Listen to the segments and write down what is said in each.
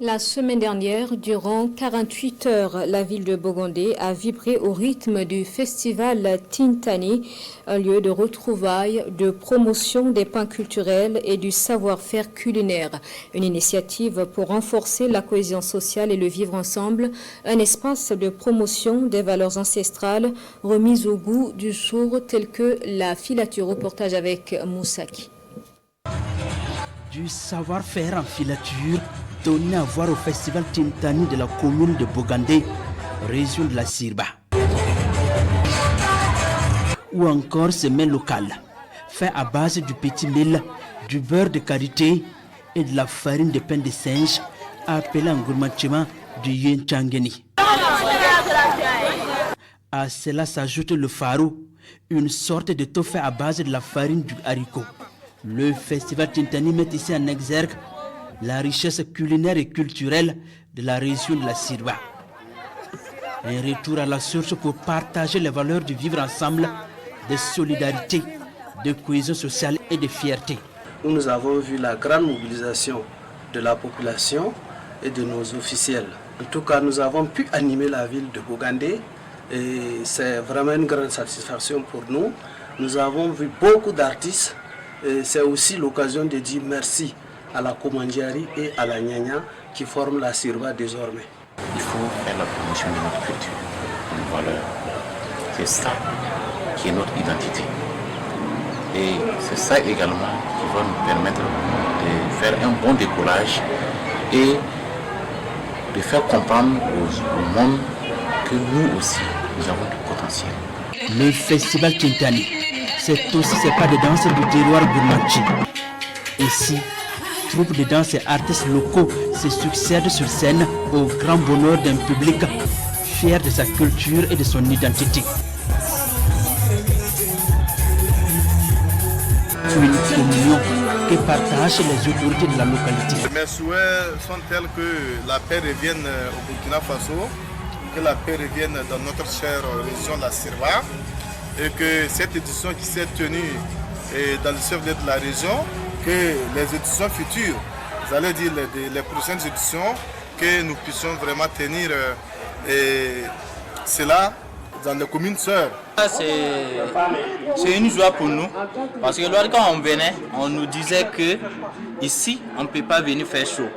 La semaine dernière, durant 48 heures, la ville de Bogandé a vibré au rythme du festival Tintani, un lieu de retrouvailles, de promotion des pains culturels et du savoir-faire culinaire. Une initiative pour renforcer la cohésion sociale et le vivre ensemble, un espace de promotion des valeurs ancestrales remis au goût du jour tel que la filature. Reportage avec Moussaki. Du savoir-faire en filature donné à voir au festival Tintani de la commune de Bogandé, région de la Sirba. Ou encore ces mets locales, faits à base du petit mil, du beurre de karité et de la farine de pain de singe, appelée en gourmandement du yenchangeni. À cela s'ajoute le farou, une sorte de tofu à base de la farine du haricot. Le festival Tintani met ici en exergue la richesse culinaire et culturelle de la région de la Sirba. Un retour à la source pour partager les valeurs du vivre ensemble, de solidarité, de cohésion sociale et de fierté. Nous avons vu la grande mobilisation de la population et de nos officiels. En tout cas, nous avons pu animer la ville de Bogandé et c'est vraiment une grande satisfaction pour nous. Nous avons vu beaucoup d'artistes et c'est aussi l'occasion de dire merci à la Komandiari et à la Nyanya qui forment la Sirba désormais. Il faut faire la promotion de notre culture, de nos valeurs. C'est ça qui est notre identité. Et c'est ça également qui va nous permettre de faire un bon décollage et de faire comprendre au monde que nous aussi, nous avons du potentiel. Le festival Tintani, c'est aussi ces pas de danse du terroir gourmandchi. Ici, troupes de danse et artistes locaux se succèdent sur scène au grand bonheur d'un public fier de sa culture et de son identité. Une communion que partagent les autorités de la localité. Mes souhaits sont tels que la paix revienne au Burkina Faso, que la paix revienne dans notre chère région de la Sirba et que cette édition qui s'est tenue dans le chef-lieu de la région, que les éditions futures, vous allez dire les prochaines éditions, que nous puissions vraiment tenir cela dans les communes sœurs. C'est une joie pour nous, parce que lorsqu'on venait, on nous disait que ici, on ne peut pas venir faire chaud.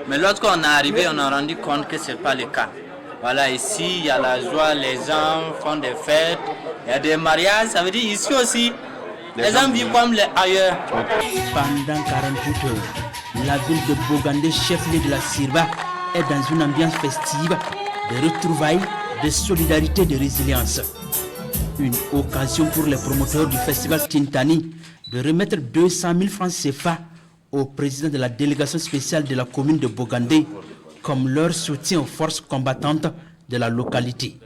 Mais lorsqu'on est arrivé, on a rendu compte que ce n'est pas le cas. Voilà, ici, il y a la joie, les gens font des fêtes, il y a des mariages, ça veut dire ici aussi, les gens vivent comme les ailleurs. Pendant 48 heures, la ville de Bogandé, chef-lieu de la Sirba, est dans une ambiance festive, de retrouvailles, de solidarité, de résilience. Une occasion pour les promoteurs du festival Tintani de remettre 200 000 francs CFA au président de la délégation spéciale de la commune de Bogandé comme leur soutien aux forces combattantes de la localité.